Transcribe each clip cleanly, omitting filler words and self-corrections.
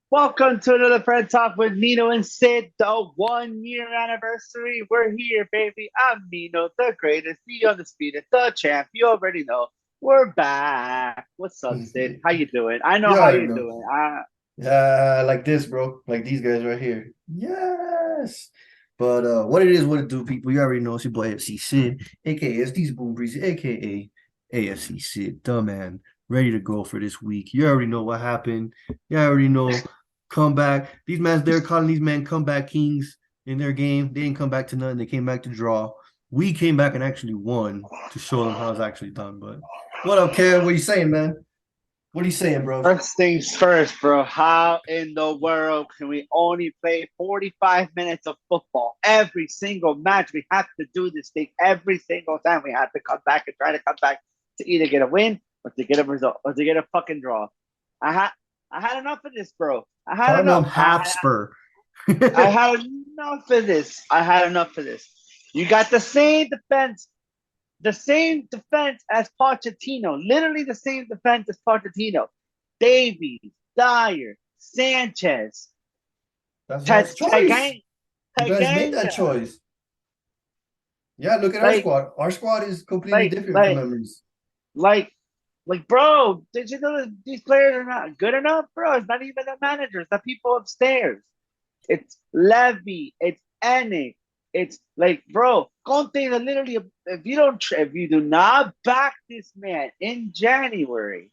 Welcome to another Friend Talk with Nino and Sid, the 1 year anniversary. We're here, baby. I'm Nino, the greatest, the undisputed, the champ. You already know. We're back. What's up, Sid? How you doing? I know You how already you're know. doing. Like this, bro. Like these guys right here. Yes. But what it is, what it do, people. You already know it's your boy FC Sid, aka it's these Boom Breezy, aka AFC Sid, the man, ready to go for this week. You already know what happened. You already know comeback. These mans, they're calling these men comeback kings in their game. They didn't come back to nothing. They came back to draw. We came back and actually won to show them how it's actually done. But what up, Kev? What are you saying, man? What are you saying, bro? First things first, bro. How in the world can we only play 45 minutes of football every single match? We have to do this thing every single time. We have to come back and try to come back to either get a win or to get a result or to get a fucking draw. I had I had enough of this, bro. I had Tottenham enough. Hotspur. I had enough of this. I had enough of this. You got the same defense as Pochettino, literally the same defense as Pochettino. Davies, Dyer, Sanchez, That's y'all's choice. You guys made that Taganga. choice. Yeah, look at our Like, squad. Our squad is completely like, different from like, memories. like, bro, did you know that these players are not good enough, bro? It's not even the managers, the people upstairs. It's Levy, it's Enig, it's like, bro, Conte literally. If you do not back this man in January,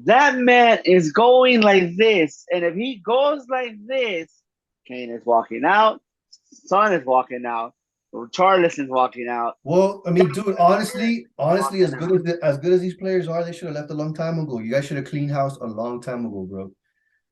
that man is going like this, and if he goes like this, Kane is walking out, Son is walking out, Charlison's walking out, Well, I mean, dude, honestly, walking out. as good as these players are, they should have left a long time ago. You guys should have cleaned house a long time ago, bro,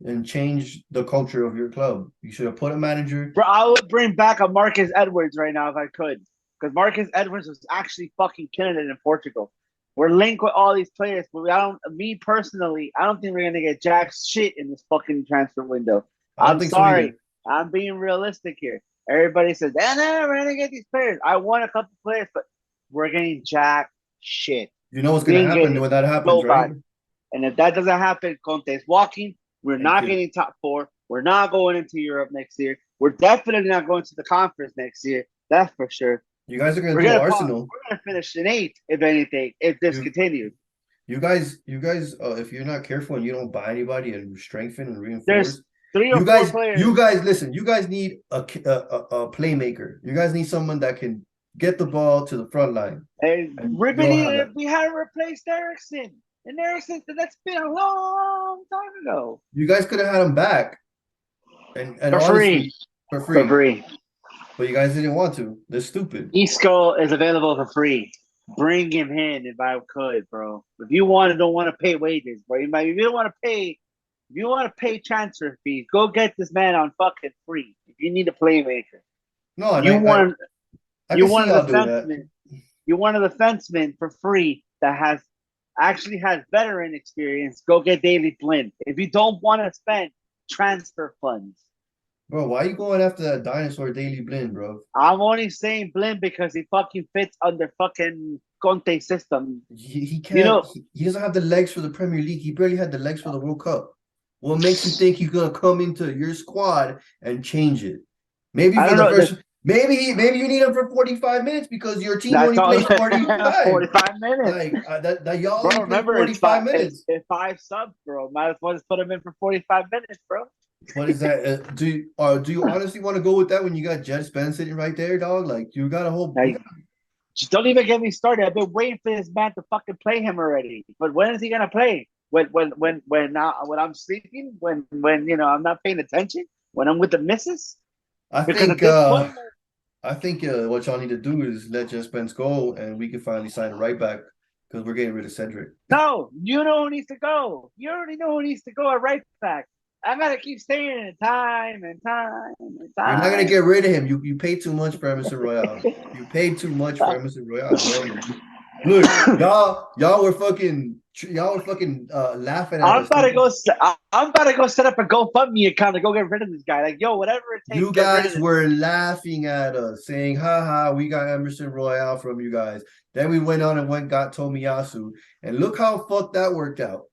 and changed the culture of your club. You should have put a manager. Bro, I would bring back a Marcus Edwards right now if I could, because Marcus Edwards was actually fucking killing it in Portugal. We're linked with all these players, but me personally, I don't think we're gonna get jack shit in this fucking transfer window. I don't I'm think so sorry, either. I'm being realistic here. Everybody says, nah, we're gonna get these players. I want a couple players, but we're getting jack shit. You know what's We gonna ain't happen getting when that happens, right? nobody. And if that doesn't happen, Conte's walking. We're Hey, not kid, getting top four. We're not going into Europe next year. We're definitely not going to the conference next year. That's for sure. you guys are gonna We're do gonna Arsenal. we're gonna finish in eighth, if anything, if this You continues. if you're not careful and you don't buy anybody and strengthen and There's reinforce, three or four you players. guys, listen. You guys need a playmaker. You guys need someone that can get the ball to the front line, And and you don't have Ribbity, that. we had to replace Erickson. And Erickson, that's been a long time ago. You guys could have had him back, and For free. honestly, for For free, free. but you guys didn't want to. They're stupid. Isco is available for free. Bring him in if I could, bro. If you don't want to pay wages, bro. If you don't want to pay, if you want to pay transfer fees, go get this man on fucking free. If you need a playmaker, No, and you want I can see a y'all doing that. defenseman. You want a defenseman for free that actually has veteran experience. Go get Daily Blind. If you don't want to spend transfer funds, Bro, why are you going after that dinosaur Daily Blind, bro? I'm only saying Blind because he fucking fits under fucking Conte system. He You can't. know, He doesn't have the legs for the Premier League. He barely had the legs for the World Cup. What makes you think he's gonna come into your squad and change it? Maybe I for don't the know. first. Maybe you need him for 45 minutes because your team That's only all. plays 45. 45 minutes, Like that y'all bro. only play Remember, 45 it's minutes. five subs, bro. Might as well just put him in for 45 minutes, bro. What is that? Do you honestly want to go with that when you got Jet Spence sitting right there, dog? Like you got a whole you Like, got just don't even get me started. I've been waiting for this man to fucking play him already. But when is he gonna play? When I'm sleeping? When I'm not paying attention? When I'm with the missus? I Because at think this point, what y'all need to do is let Jet Spence go and we can finally sign a right back because we're getting rid of Cedric. no, you know who needs to go. You already know who needs to go at right back. I gotta keep saying it time and time and You're not gonna time. get rid of him. You paid too much for Emerson Royale. You paid too much for Emerson Royale. I'm telling you. Look, y'all were fucking laughing at I'm us about to thinking go. I'm about to go set up a GoFundMe account to go get rid of this guy. Like, yo, whatever it takes, you get rid of guys this. were laughing at us, saying, "Ha ha, we got Emerson Royale from you guys." Then we went on and got Tomiyasu, and look how fucked that worked out.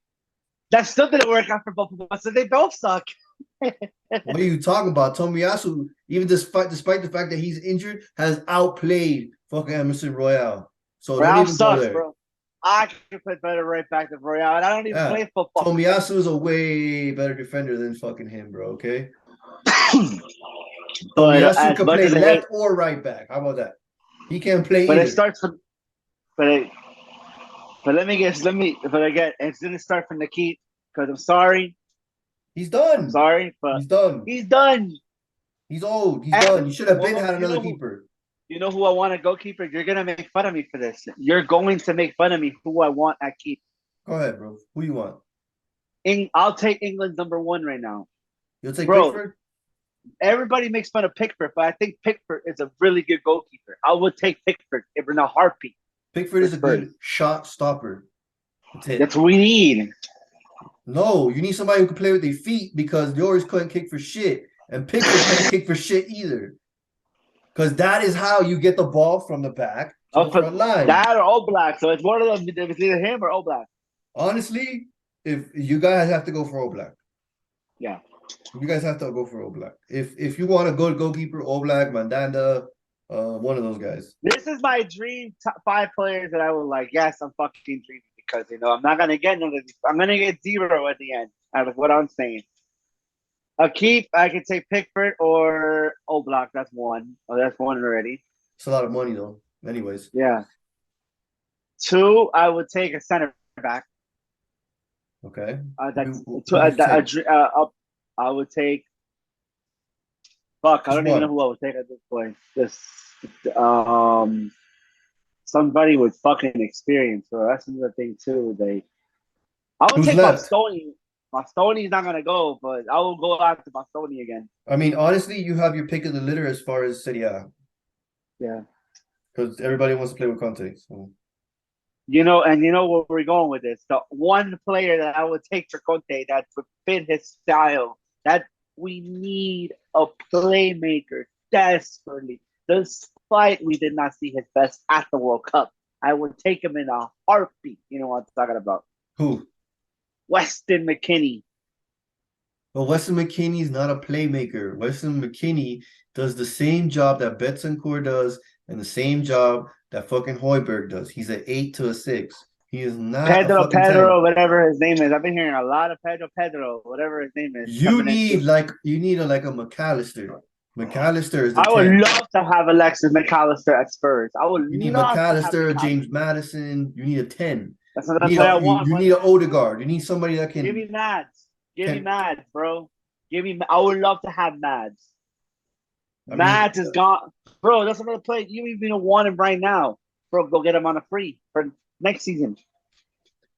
That still didn't work out for both of us, so they both suck. What are you talking about? Tomiyasu, even despite the fact that he's injured, has outplayed fucking Emerson Royale. So don't Royale even go sucks, there. bro. I could play better right back than Royale, and I don't even Yeah. play football. Tomiyasu is a way better defender than fucking him, bro. Okay. But Tomiyasu as can much play as I left hate, or right back. How about that? He can't play but it either. starts from, but it, but but again, it's gonna start from the key because He's I'm done. sorry, but He's done. he's done. He's old. He's And done. You should have been well, had another keeper. you know who I want at goalkeeper? You're gonna make fun of me for this. You're going to make fun of me who I want at keep. Go ahead, bro. Who you want? I'll take England's number 1 right now, You'll take bro. Pickford? Everybody makes fun of Pickford, but I think Pickford is a really good goalkeeper. I would take Pickford in a heartbeat. Pickford is a good shot stopper. That's it. That's what we need. No, you need somebody who can play with their feet because yours couldn't kick for shit. And Pickford can't kick for shit either. Because that is how you get the ball from the back to the front line. That or Oblak. So it's one of them. It's either him or Oblak. Honestly, if you guys have to go for Oblak. Yeah. You guys have to go for Oblak. If you want a good goalkeeper, Oblak, Mandanda, one of those guys. This is my dream top 5 players that I would like. Yes, I'm fucking dreaming because I'm not gonna get none of these. I'm gonna get 0 at the end. Out of what I'm saying. A keep, I can take Pickford or Oblak. That's 1. Oh, that's 1 already. It's a lot of money though. Anyways. Yeah. 2, I would take a center back. Okay. I would take. Fuck, I don't even know who I would take at this point. Somebody with fucking experience. So that's another thing too. I would take Bastoni. Bastoni's not gonna go, but I will go after Bastoni again. I mean, honestly, you have your pick of the litter as far as Serie A. Yeah. Because everybody wants to play with Conte. So. You know where we're going with this. The one player that I would take for Conte that would fit his style. That we need a playmaker desperately. Despite we did not see his best at the World Cup, I would take him in a heartbeat. You know what I'm talking about? Who? Weston McKennie. But Weston McKennie is not a playmaker. Weston McKennie does the same job that Betancourt does and the same job that fucking Højbjerg does. He's an 8 to a 6. He is not Pedro, a fucking 10. whatever his name is. I've been hearing a lot of Pedro, whatever his name is. You need a McAllister. McAllister is the I would 10. love to have Alexis McAllister at Spurs. You need McAllister, James Madison. You need a 10. That's what I want. You need an Odegaard. You need somebody that can. Give me Mads. Give me Mads, bro. I would love to have Mads. Mads is gone. Bro, that's another play. You even want him right now. Bro, go get him on a free for next season.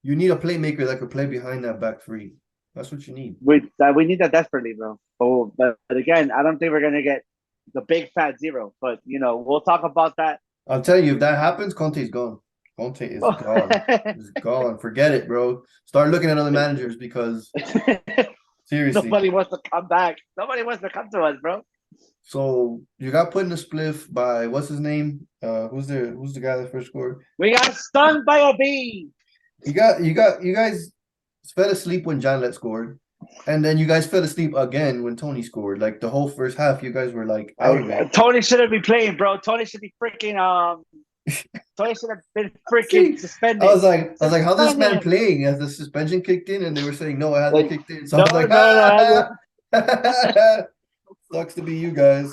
You need a playmaker that could play behind that back three. That's what you need. We need that desperately, bro. But again, I don't think we're going to get the big fat 0. But, we'll talk about that. I'm telling you, if that happens, Conte's gone. Conte is gone. He's gone. Forget it, bro. Start looking at other managers because seriously. Nobody wants to come back. Nobody wants to come to us, bro. So you got put in a spliff by what's his name? Who's the guy that first scored? We got stung by a bee. You guys fell asleep when Janlet scored. And then you guys fell asleep again when Tony scored. Like the whole first half, you guys were like out of it. Tony shouldn't be playing, bro. Tony should be freaking Tony should have been freaking suspended. I was like, how's this man playing? As the suspension kicked in, and they were saying no, it hasn't kicked in. So I was like, sucks to be you guys.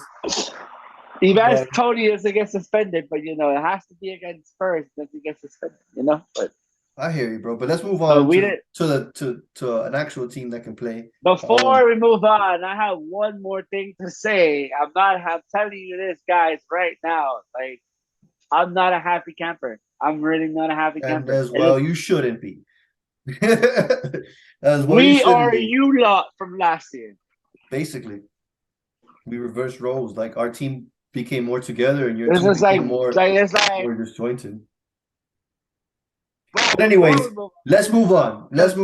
Even Tony doesn't get suspended, but it has to be against Spurs. Doesn't get suspended, But I hear you, bro. But let's move on to an actual team that can play. Before we move on, I have one more thing to say. I'm telling you this, guys, right now. Like, I'm not a happy camper. I'm really not a happy camper. And as well, you shouldn't be. We are you lot from last year. Basically, we reversed roles. Like our team became more together, and your team became more disjointed. But anyways, let's move on. Go ahead.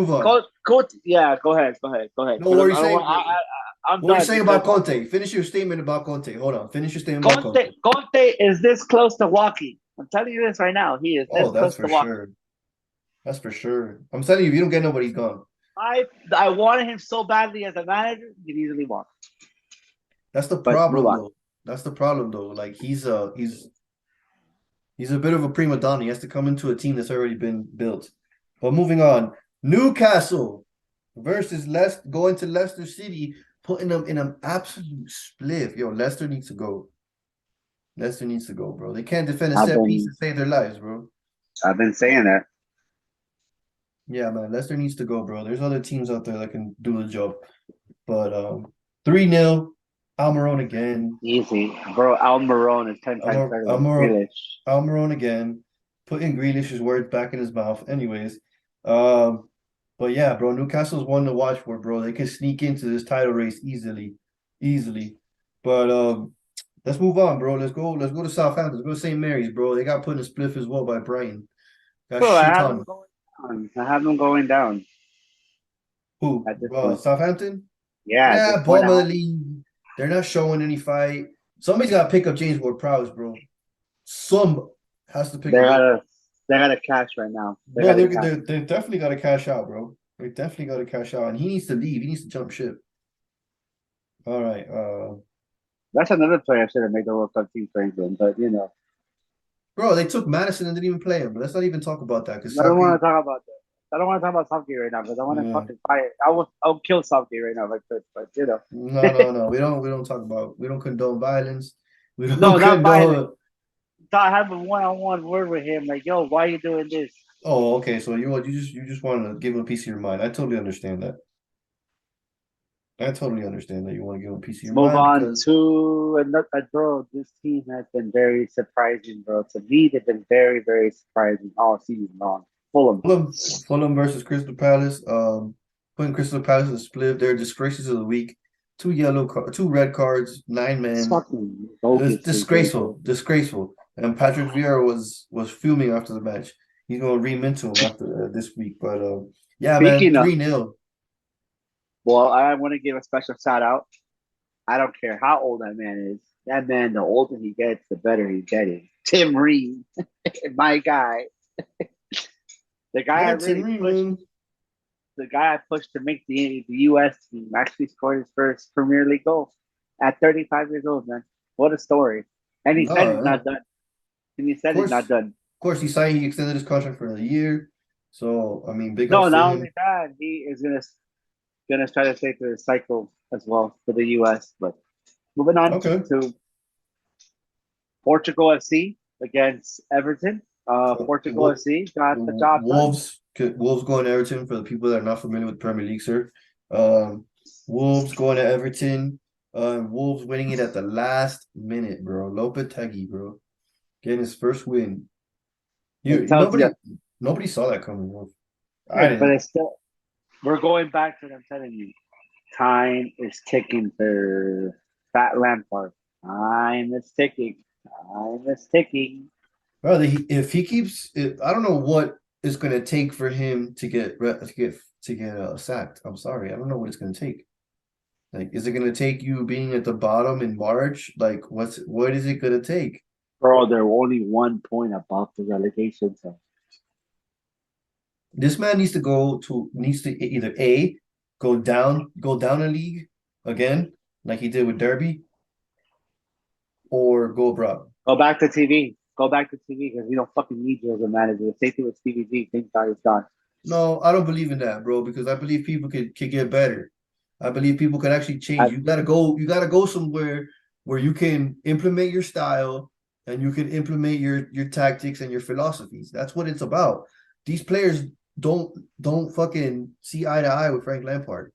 No, what are you saying? What are you saying about Conte? Finish your statement about Conte. Hold on. Finish your statement about Conte. Conte is this close to walking. I'm telling you this right now. He is this close to walking. Sure. That's for sure. I'm telling you, if you don't get nobody, he's gone. I wanted him so badly as a manager, he could easily walk. That's the But move problem, on. though. That's the problem, though. Like he's a bit of a prima donna. He has to come into a team that's already been built. But moving on, Newcastle versus Leicester, going to Leicester City, putting them in an absolute spliff. Yo, Leicester needs to go. Leicester needs to go, bro. They can't defend a I've set piece been and save their lives, bro. I've been saying that. Yeah, man, Leicester needs to go, bro. There's other teams out there that can do the job. But 3-0, Almiron again. Easy. Bro, Almiron is 10 times Almir better than Almir Grealish. Almiron again. Putting Grealish's words back in his mouth. Anyways, um, but yeah, bro, Newcastle's one to watch for, bro. They can sneak into this title race easily, easily. But let's move on, bro. Let's go. Let's go to Southampton. Let's go to St. Mary's, bro. They got put in a spliff as well by Brighton. Got Bro, I shit have them on. going down. I have them going down Who? at this point. Southampton? Yeah, at this Yeah, point bottom I of the have league. They're not showing any fight. Somebody's got to pick up James Ward-Prowse, bro. Some has to pick they him up. gotta they gotta cash right now. They No, gotta they're, cash. they're, they definitely got to cash out, bro. They definitely got to cash out. And he needs to leave. He needs to jump ship. All right. That's another player I should have made the World Cup team for England, but you know. Bro, they took Madison and didn't even play him. But let's not even talk about that because I don't want Saki, to talk about that. I don't want to talk about Southgate right now because I want to yeah. fucking fire. I'll kill Southgate right now if I could, but you know. No, no, no. We don't talk about. We don't condone violence. We No, don't not violent. condone. So I have a one-on-one word with him, like, yo, why are you doing this? Oh, okay. So you just want to give him a piece of your mind. I totally understand that. I totally understand that you want to give him a piece of Let's your move mind on because to another, bro. This team has been very surprising, bro. To me, they've been very, very surprising all season long. Fulham. Fulham versus Crystal Palace. Putting Crystal Palace in split. They're disgraces of the week. Two red cards, 9 men. Fucking It's bogus results. disgraceful, disgraceful. And Patrick Vieira was fuming after the match. He's gonna ream into him after this week. But yeah, man, Speaking of, 3-0. well, I want to give a special shout out. I don't care how old that man is. That man, the older he gets, the better he's getting. Tim Reed, my guy, the guy I Yeah, Tim really Ream, pushed, man. the guy I pushed to make the U.S. team actually scored his first Premier League goal at 35 years old, man. What a story! And he No, said he's yeah. not done. And he Of said he's not course, done. he extended his contract for another year. So I mean, big No, ups to not him. only that, he is gonna try to stay through the cycle as well for the U.S. But moving on Okay. to Portugal FC against Everton. Portugal What FC got the job done. Wolves going to Everton for the people that are not familiar with Premier League, sir. Um, Wolves going to Everton. Wolves winning it at the last minute, bro. Lopetegui, bro, getting his first win. It tells you, Nobody saw that coming, bro. I but didn't. it's still we're going back to them telling you, time is ticking for Fat Lampard. Time is ticking. Time is ticking. Well, if he keeps, I don't know what it's going to take for him to get sacked. I'm sorry, I don't know what it's going to take. Like, is it going to take you being at the bottom in March? Like, what is it going to take? Bro, they're only 1 point above the relegation zone. This man needs to either go down a league again, like he did with Derby, or go abroad. Go back to TV. Go back to TV because we don't fucking need you as a manager. The same thing with Stevie G. Thank God he's gone. No, I don't believe in that, bro, because I believe people could get better. I believe people could actually change. I, You gotta go somewhere where you can implement your style and you can implement your tactics and your philosophies. That's what it's about. These players don't fucking see eye to eye with Frank Lampard.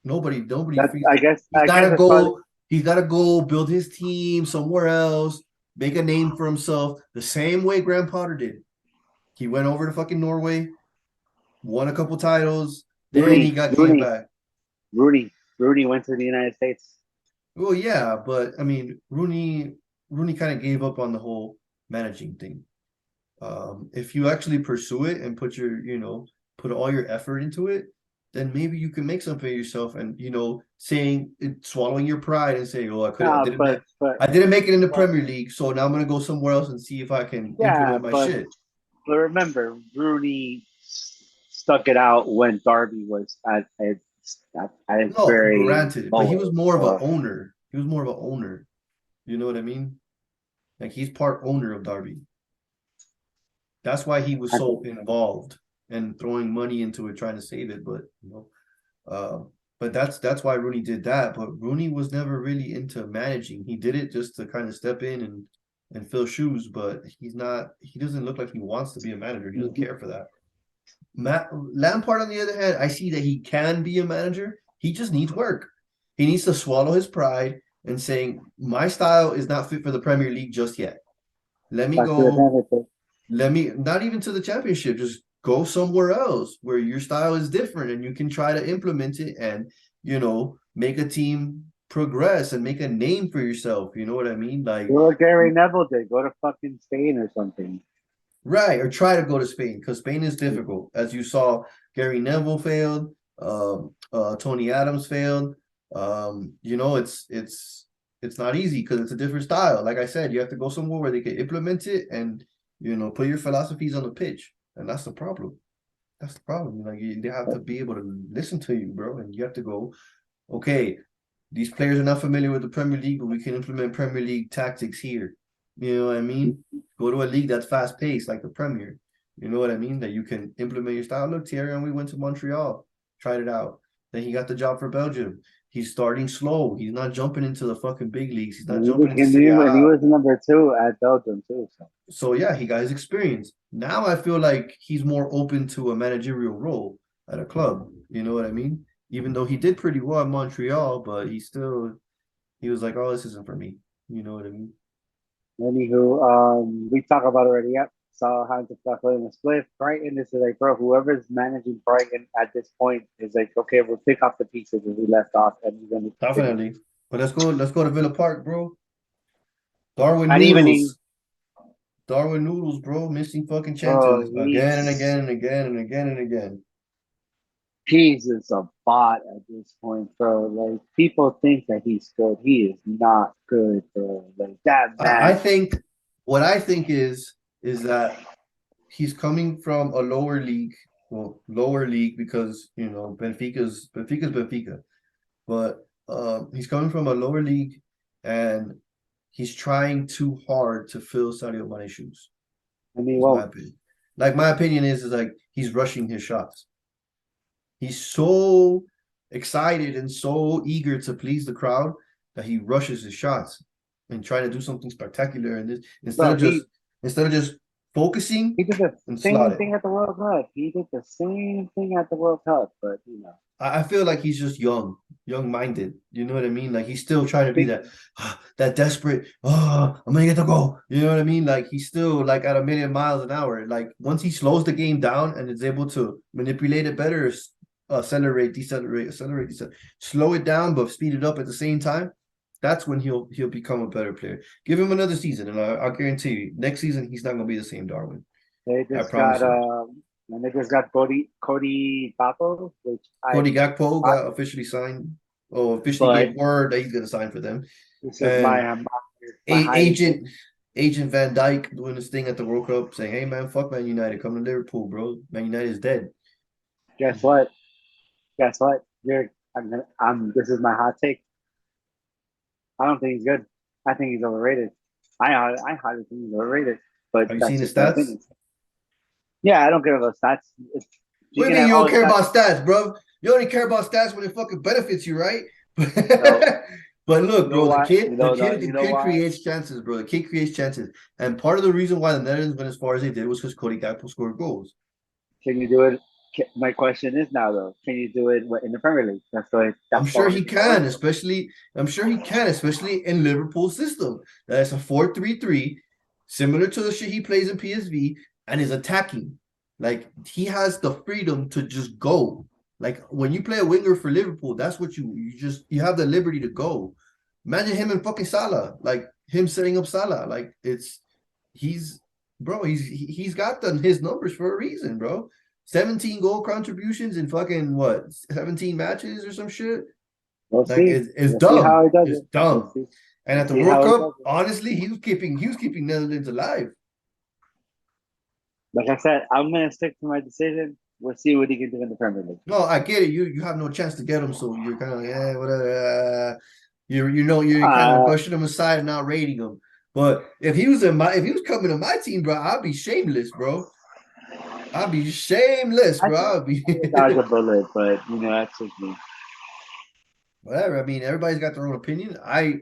Nobody that, feels he's I guess gotta that's probably go, he's gotta go build his team somewhere else, make a name for himself, the same way Graham Potter did. He went over to fucking Norway, won a couple titles, then he Rooney, got came Rooney, back. Rooney, Rooney went to the United States. Well, yeah, but I mean, Rooney kind of gave up on the whole managing thing. If you actually pursue it and put all your effort into it, then maybe you can make something of yourself. And saying swallowing your pride and saying, "Oh, Nah, but I didn't make it in the Premier League, so now I'm gonna go somewhere else and see if I can yeah, implement my shit." but remember, Rooney stuck it out when Darby was at its No, very granted, but he was lowest. more of an So owner. He was more of an owner. You know what I mean? Like he's part owner of Darby. That's why he was I think so involved and throwing money into it, trying to save it. But but that's why Rooney did that. But Rooney was never really into managing. He did it just to kind of step in and fill shoes. But he's not. He doesn't look like he wants to be a manager. He doesn't care for that. Lampard, on the other hand, I see that he can be a manager. He just needs work. He needs to swallow his pride and saying, "My style is not fit for the Premier League just yet. Let me back to the go. championship. Let me not even to the championship. Just go somewhere else where your style is different and you can try to implement it and make a team progress and make a name for yourself. You know what I mean? Do Like what Gary Neville did. Go to fucking Spain or something. right, or try to go to Spain because Spain is difficult. As you saw, Gary Neville failed. Tony Adams failed. It's not easy because it's a different style. Like I said, you have to go somewhere where they can implement it and put your philosophies on the pitch, and that's the problem. That's the problem. Like they have to be able to listen to you, bro, and you have to go. Okay, these players are not familiar with the Premier League, but we can implement Premier League tactics here. You know what I mean? Go to a league that's fast paced, like the Premier. You know what I mean? That you can implement your style. Look, Thierry Henry went to Montreal, tried it out. Then he got the job for Belgium. He's starting slow. He's not jumping into the fucking big leagues. He's not And jumping into Serie he A. was number two at Belgium too. So So yeah, he got his experience. Now I feel like he's more open to a managerial role at a club. You know what I mean? Even though he did pretty well in Montreal, but he was like, "Oh, this isn't for me." You know what I mean? anywho, we talked about already. Yep. Saw how to play in the split. Brighton is like, bro, whoever's managing Brighton at this point is like, okay, we'll pick up the pieces that we left off and we're gonna continue. Definitely. But let's go. Let's go to Villa Park, bro. Darwin At evening, Noodles. Darwin Noodles, bro, missing fucking bro, chances again and he's again and again and again and again. Jesus a bot at this point, bro. Like people think that he's good. He is not good, bro. Like that I man. think what I think is that he's coming from a lower league. Well, lower league because Benfica's Benfica, but he's coming from a lower league and he's trying too hard to fill Sadio Mane's shoes. I mean, Is my well, opinion. Like my opinion is like he's rushing his shots. He's so excited and so eager to please the crowd that he rushes his shots and trying to do something spectacular. And this bro, instead of just focusing he did the and slot same it. thing at the World Cup. He did the same thing at the World Cup, but you know, I feel like he's just young minded. You know what I mean? Like he's still trying I to be think that desperate. Oh, I'm gonna get the goal. You know what I mean? Like he's still like at a million miles an hour. Like once he slows the game down and is able to manipulate it better, accelerate, decelerate, accelerate, decelerate, slow it down but speed it up at the same time. That's when he'll become a better player. Give him another season, and I'll guarantee you, next season he's not gonna be the same Darwin. they I just got promise you. and they just got Cody Papo, which Cody Gakpo got officially signed. Oh, officially but gave word that he's going to sign for them. this is And my hiding agent place. Agent Van Dyke doing this thing at the World Cup, saying, "Hey man, fuck Man United, come to Liverpool, bro. Man United is dead." Guess what? Guess what? I'm. This is my hot take. I don't think he's good. I think he's overrated. I highly think he's overrated, but Have you seen that's the just my stats? opinion. Yeah, I don't care about stats. You What do can you mean have you all don't the care stats. about stats, bro? You only care about stats when it fucking benefits you, right? No, But you look, know bro, the what? kid, You the know kid, that. the You know kid why? creates chances, bro. The kid creates chances, and part of the reason why the Netherlands went as far as they did was because Cody Gakpo scored goals. Can you do it? My question is now though, can you do it in the Premier League? I'm That's the sure only he thing I went can, for. especially I'm sure he can, especially in Liverpool's system. That's a 4-3-3, similar to the shit he plays in PSV, and is attacking. Like he has the freedom to just go. Like when you play a winger for Liverpool, that's what you have the liberty to go. Imagine him and fucking Salah, like him setting up Salah. Like he's bro, he's got his numbers for a reason, bro. 17 goal contributions in fucking what 17 matches or some shit. We'll Like see. it's We'll see how dumb. he does It's it. We'll dumb. see. And We'll at the see World how he Cup, does it. honestly, he was keeping Netherlands alive. Like I said, I'm gonna stick to my decision. We'll see what he can do in the Premier League. No, I get it. You have no chance to get him, so you're kind of like, whatever. You're kind of Uh, brushing him aside and not rating him. But if he was coming to my team, bro, I'd be shameless, bro. I'd be shameless, I bro. think I'd be dodge a bullet, but that's just me. whatever. I mean, everybody's got their own opinion. I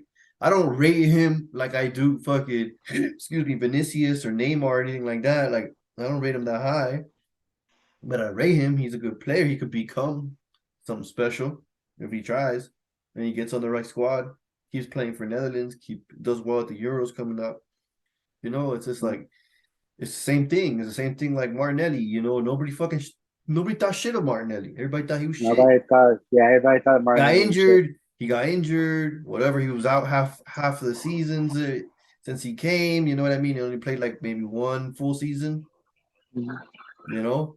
don't rate him like I do fucking excuse me, Vinicius or Neymar or anything like that. Like I don't rate him that high, but I rate him. He's a good player. He could become something special if he tries and he gets on the right squad. Keeps playing for Netherlands. Does well at the Euros coming up. It's just like it's the same thing. It's the same thing like Martinelli. Nobody thought shit of Martinelli. Everybody thought he was shit. Everybody thought Got Martinelli was shit. injured. He got injured. Whatever. He was out half of the seasons since he came. You know what I mean? He only played like maybe one full season.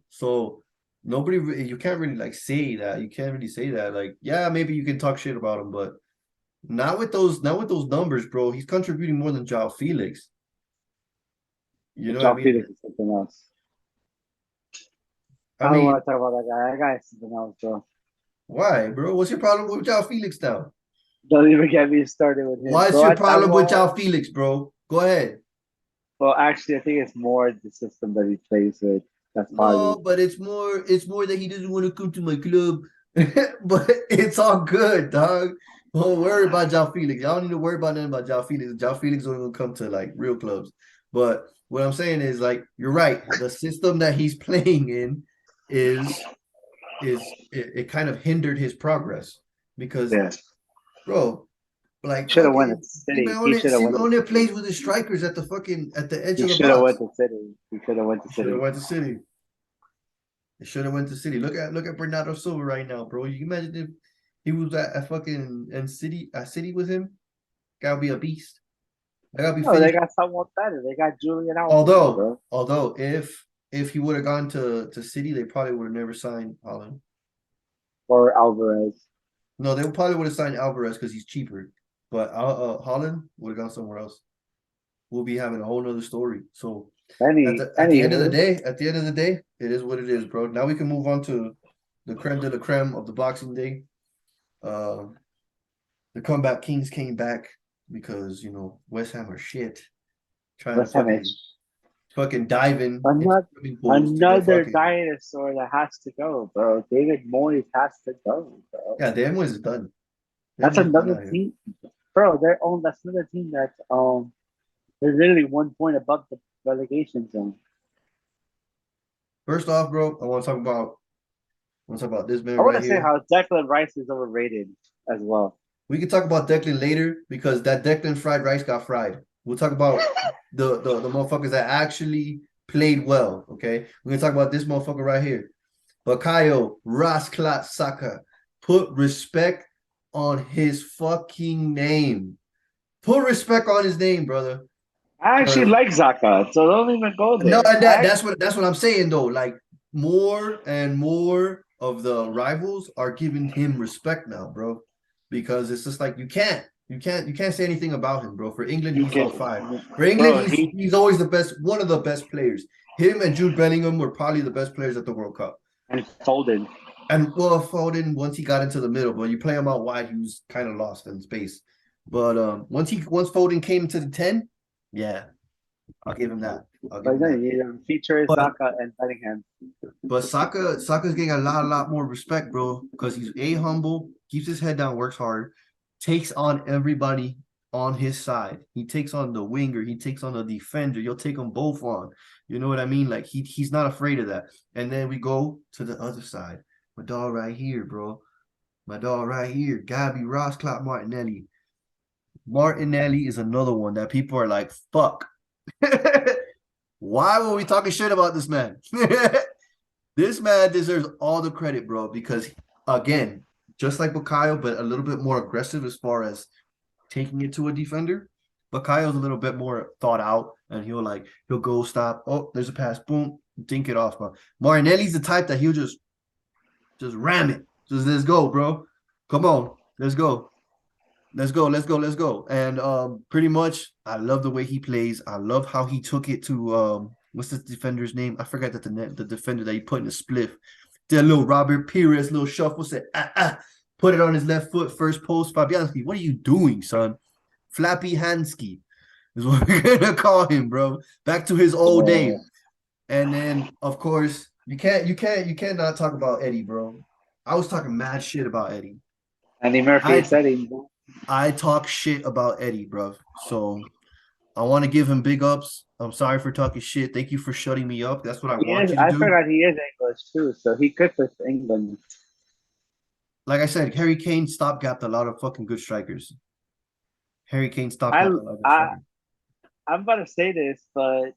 So nobody. You can't really like say that. You can't really say that. Like, yeah, maybe you can talk shit about him, but not with those. Not with those numbers, bro. He's contributing more than Joao Felix. You But know what I John mean? Felix is something else. I I don't mean, want to talk about that guy. That guy is something else, bro. why, bro? What's your problem with Joao Felix now? Don't even get me started with him, What's bro. your I problem with won't. Joao Felix, bro? Go ahead. Well, actually, I think it's more the system that he plays with. That's No, probably. but it's more that he doesn't want to come to my club. But it's all good, dog. Don't worry about Joao Felix. Y'all don't need to worry about nothing about Joao Felix. Joao Felix only gonna come to like real clubs. But what I'm saying is like you're right. The system that he's playing in is it kind of hindered his progress because Yeah. bro, like Should have won the fucking city. He should have won the Simeone city. plays with his strikers at the edge He of the should have went box. to City. He should have went to He should have City. went to City. They should have went to City. Look at Bernardo Silva right now, bro. You can imagine if he was at fucking City with him. Gotta be a beast. I gotta be No, they finished. got someone better. They got Julian Alvarez, Although, bro. although if he would have gone to City, they probably would have never signed Holland. Or Alvarez. No, they probably would have signed Alvarez because he's cheaper. But Holland would have gone somewhere else. We'll be having a whole nother story. So Anywho, at the end of the day, it is what it is, bro. Now we can move on to the creme de la creme of the Boxing Day. Uh, the comeback Kings came back because West Ham are shit, trying to West Ham fucking dive in into another swimming pools to get another fucking dinosaur that has to go, bro. David Moyes has to go, bro. yeah. Damn, is done. That's Damn, is done another out here. team, bro. That's another team that's they're literally 1 point above the relegation zone. First off, bro, I want to talk about this man I want right to say here. how Declan Rice is overrated as well. We can talk about Declan later because that Declan fried rice got fried. We'll talk about the motherfuckers that actually played well. Okay, we're gonna talk about this motherfucker right here, Bakayo Rasklat Saka. Put respect on his fucking name. Put respect on his name, brother. I actually 'Cause like Zaka, so don't even go no, there. and that's what I'm saying though. Like more and more of the rivals are giving him respect now, bro. Because it's just like you can't say anything about him, bro. For England, You he's can, on fire. For England, bro. he's always the best, one of the best players. Him and Jude Bellingham were probably the best players at the World Cup. And Foden. And well, Foden once he got into the middle, but you play him out wide, he was kind of lost in space. But once Foden came to the 10, yeah, I'll give him that. I'll give But him then that. you feature But Zaka and Bellingham. But Saka's getting a lot more respect, bro, because he's humble, keeps his head down, works hard, takes on everybody on his side. He takes on the winger, he takes on the defender. You'll take them both on. You know what I mean? Like he's not afraid of that. And then we go to the other side. My dog right here, bro. My dog right here, Gabby Rossclot Martinelli. Martinelli is another one that people are like, fuck. Why were we talking shit about this man? This man deserves all the credit, bro, because again, just like Bukayo, but a little bit more aggressive as far as taking it to a defender. Bukayo's a little bit more thought out, and he'll go stop. Oh, there's a pass, boom, dink it off. Bro. Martinelli's the type that he'll just ram it. Just let's go, bro. Come on, let's go. Let's go. And pretty much I love the way he plays. I love how he took it to what's this defender's name? I forgot that the defender that he put in the spliff. Did a little Robert Pires, little shuffle, said, put it on his left foot, first post. Fabianski, what are you doing, son? Flappy Hansky is what we're gonna call him, bro. Back to his old Uh, days. And then, of course, you can't not talk about Eddie, bro. I was talking mad shit about Eddie. Andy Murphy I said he, I talk shit about Eddie, bro. So I want to give him big ups. I'm sorry for talking shit. Thank you for shutting me up. That's what I he want is. you to I do. forgot he is English too, so he could play for England. Like I said, Harry Kane stopgapped a lot of fucking good strikers. Harry Kane I stopgapped a lot of good I strikers. I'm about to say this, but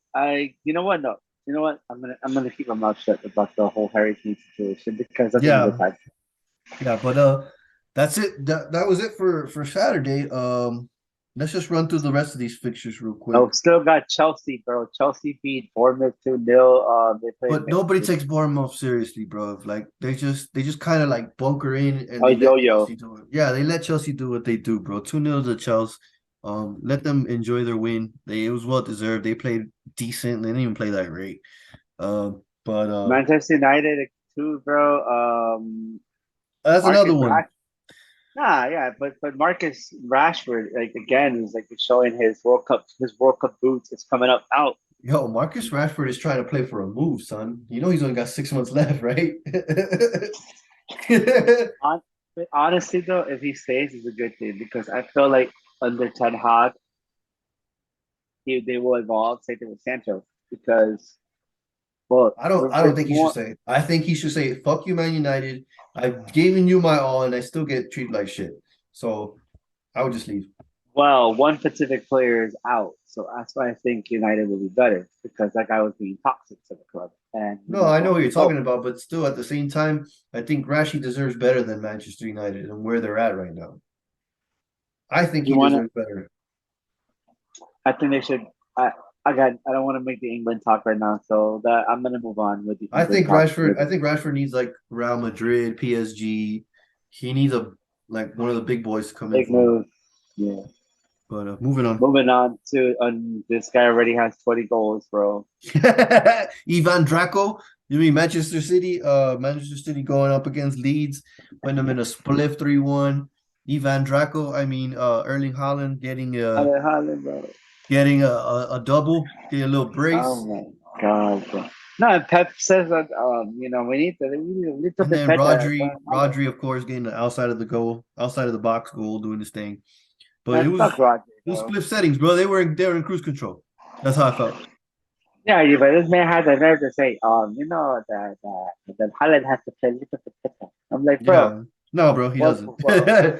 you know what? No, you know what? I'm gonna keep my mouth shut about the whole Harry Kane situation because that's another Yeah, time. yeah, but that's it. That was it for Saturday. Let's just run through the rest of these fixtures real quick. Oh, still got Chelsea, bro. Chelsea beat Bournemouth 2-0. They played. But nobody takes Bournemouth seriously, bro. Like they just kind of like bunker in and Oh, they let yo-yo. Chelsea do it. Yeah, they let Chelsea do what they do, bro. 2-0 to Chelsea. Let them enjoy their win. It was well deserved. They played decent. They didn't even play that great. But Manchester United too, bro. that's another Marcus one. Rashford. Nah, yeah, but Marcus Rashford, like again, is like showing his World Cup boots. It's coming up out. Yo, Marcus Rashford is trying to play for a move, son. You know he's only got 6 months left, right? On, honestly, though, if he stays, it's a good thing because I feel like under Ten Hag, they will evolve. Same thing with Sancho because well, I don't it's think he should more. say it. I think he should say, fuck you, Man United. I've given you my all and I still get treated like shit. So I would just leave. Well, one specific player is out, so that's why I think United will be better because that guy was being toxic to the club, and No, I know well, what you're oh, talking about, but still at the same time, I think Rashi deserves better than Manchester United and where they're at right now. I think you he want to? deserves better. I think they should. I again, I don't want to make the England talk right now, so that I'm gonna move on with the England talk. I think Rashford needs like Real Madrid, PSG. He needs a like one of the big boys to come in Big for him. move. Yeah. But moving on. Moving on to this guy already has 20 goals, bro. Ivan Draco. You mean Manchester City? Manchester City going up against Leeds, putting them in a spliff 3-1. Ivan Draco. I mean, Erling Haaland Haaland, bro. getting a double, getting a little Oh brace, my god, bro. No, and Pep says that we need to and then defend Haaland. Rodri, of course, getting the outside of the box goal, doing his thing. But Man, fuck Roger, it was bro. split settings, bro. They were in cruise control. That's how I felt. Yeah, but this man has the nerve to say, that Haaland has to play a little bit better. I'm like, bro, Yeah, no, bro, he what? doesn't. Well,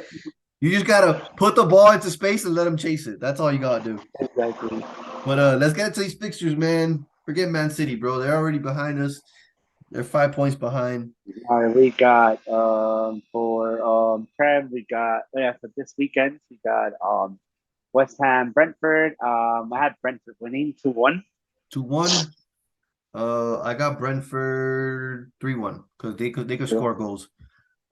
You just gotta put the ball into space and let him chase it. That's all you gotta do. exactly. But let's get into these fixtures, man. Forget Man City, bro. They're already behind us. They're 5 points behind. All right, we got for Prem, we got for this weekend we got West Ham, Brentford. I had Brentford winning 2-1. 2-1. I got Brentford 3-1 because they could score goals.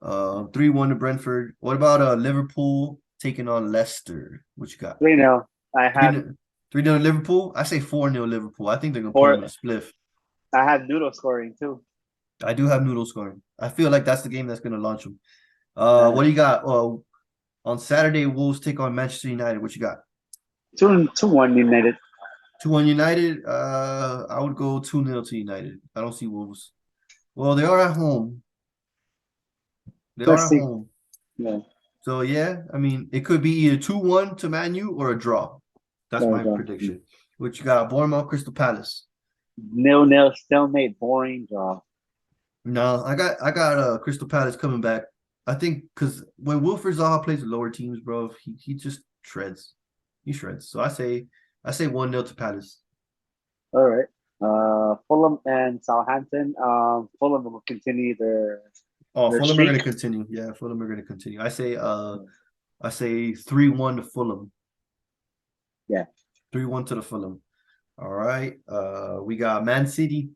3-1 to Brentford. What about Liverpool taking on Leicester? What you got? 3-0. I 3 have 3-0 Liverpool. I say 4-0 Liverpool. I think they're gonna put four. them in a spliff. I have Noodle scoring too. I do have Noodles scoring. I feel like that's the game that's gonna launch them. Uh, What do you got? On Saturday, Wolves take on Manchester United. What you got? 2-1 United. 2-1 United. I would go 2-0 to United. I don't see Wolves. Well, they are at home. They are Let's at see. home. Yeah, So yeah, I mean, it could be either 2-1 to Man U or a draw. That's there we my go. prediction. What you got? Bournemouth, Crystal Palace. 0-0 stalemate, boring draw. No, I got Crystal Palace coming back. I think because when Wilfred Zaha plays with lower teams, bro, he just shreds. He shreds. So I say 1-0 to Palace. All right. Fulham and Southampton. Fulham will continue Oh, their Fulham are streak. gonna continue. Yeah, Fulham are gonna continue. I say 3-1 to Fulham. Yeah. 3-1 to the Fulham. All right. We got Man City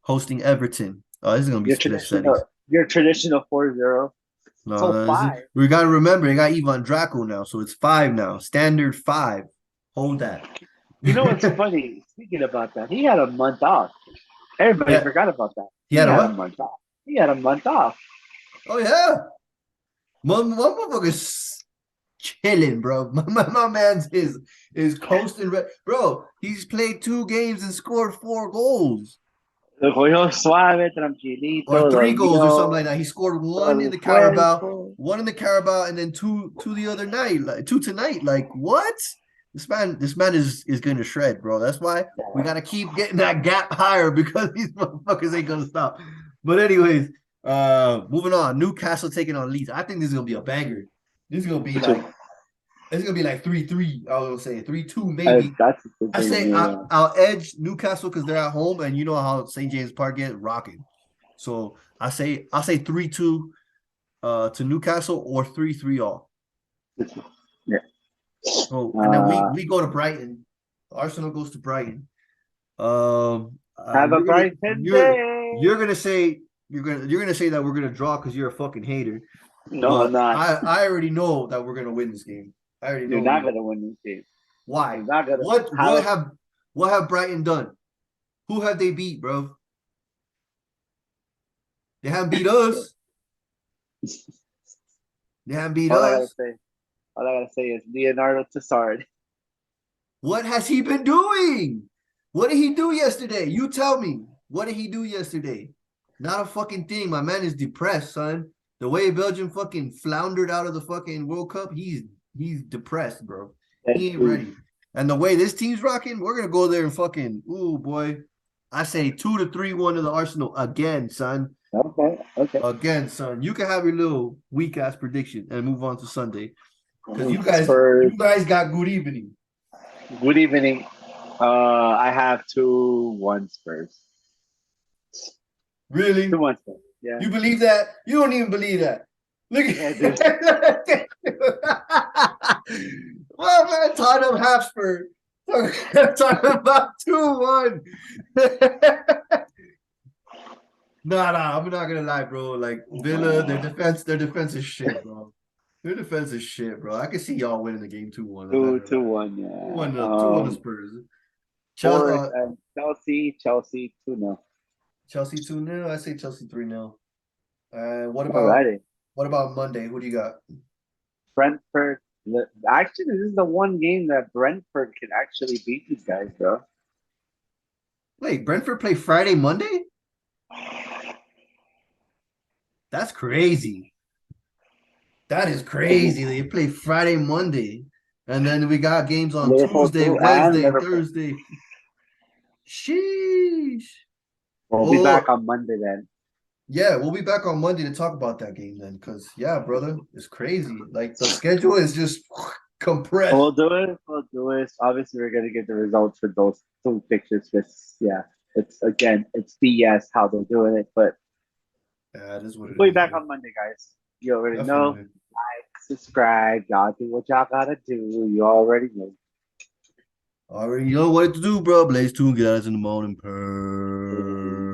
hosting Everton. Oh, this is gonna be split settings. Your traditional 4-0. No, So no, five. we gotta remember they got Ivan Draco now, so it's 5 now. Standard 5. Hold that. You know what's funny? Speaking about that, he had a month off. Everybody Yeah, forgot about that. he He had a had a what? month off. He had a month off. Oh yeah, my motherfucker's chilling, bro. My man's is coasting, bro. He's played 2 games and scored 4 goals. Lo cogió suave, Or tranquilito, 3 goals or something like dormió, that. He scored one todo in el the Carabao, cuerpo. one in the Carabao, and then two the other night, like two tonight. Like what? This man is gonna shred, bro. That's why we gotta keep getting that gap higher because these motherfuckers ain't gonna stop. But anyways, moving on. Newcastle taking on Leeds. I think this is gonna be a banger. This is gonna be Which is, like 3-3. I was gonna say 3-2 maybe. that's a good I say thing, yeah. I'll edge Newcastle because they're at home, and you know how St. James Park get rocking. So I'll say 3-2 to Newcastle or 3-3 all. Yeah. So and then we Uh, we go to Brighton. Arsenal goes to Brighton. have a You're gonna Brighton day. you're gonna say that we're gonna draw because you're a fucking hater. No, I'm But not. I already know that we're gonna win this game. I already You're know not we gonna win this game. why. You're not gonna. What How? what have Brighton done? Who have they beat, bro? They haven't beat us. They haven't beat All I gotta us. say. All I gotta say is Leonardo Tassard. What has he been doing? What did he do yesterday? You tell me. What did he do yesterday? Not a fucking thing. My man is depressed, son. The way Belgium fucking floundered out of the fucking World Cup, he's depressed, bro. He ain't ready. And the way this team's rocking, we're gonna go there and fucking ooh boy. I say 2-3-1 to the Arsenal again, son. Okay, okay. Again, son. You can have your little weak ass prediction and move on to Sunday. Because Spurs. you guys got good evening. Good evening. I have 2-1 Spurs. Really? 2-1 Spurs. Yeah. You believe that? You don't even believe that. Look Yeah, dude. at well, man, Tottenham Hotspur. Talking about 2-1. Nah, I'm not gonna lie, bro. Like Villa, their defense is shit, bro. Their defense is shit, bro. I can see y'all winning the game 2-1. I'm not Two, gonna two, lie. one. 2-1 Yeah. 2-1 to Spurs. Forward Chelsea 2-0. Chelsea 2-0. I say Chelsea 3-0. What about Alrighty. Monday? Who do you got? Brentford. Actually, this is the one game that Brentford can actually beat these guys, bro. Wait, Brentford play Friday, Monday? That's crazy. That is crazy. They play Friday, Monday. And then we got games on Liverpool Tuesday, too, and Wednesday, Liverpool. Thursday. Sheesh. We'll be back Oh, on Monday then. yeah, we'll be back on Monday to talk about that game then. Because, yeah, brother, it's crazy. Like, the schedule is just compressed. We'll do it. We'll do it. Obviously, we're gonna get the results for those two pictures. Because yeah, it's BS how they're doing it. But Yeah, it is what it we'll be is, back bro. on Monday, guys. You already know. Definitely. Subscribe. Y'all do what y'all gotta do. You already know. Already, you know what to do, bro. Blaze 2, get us in the morning. Purr.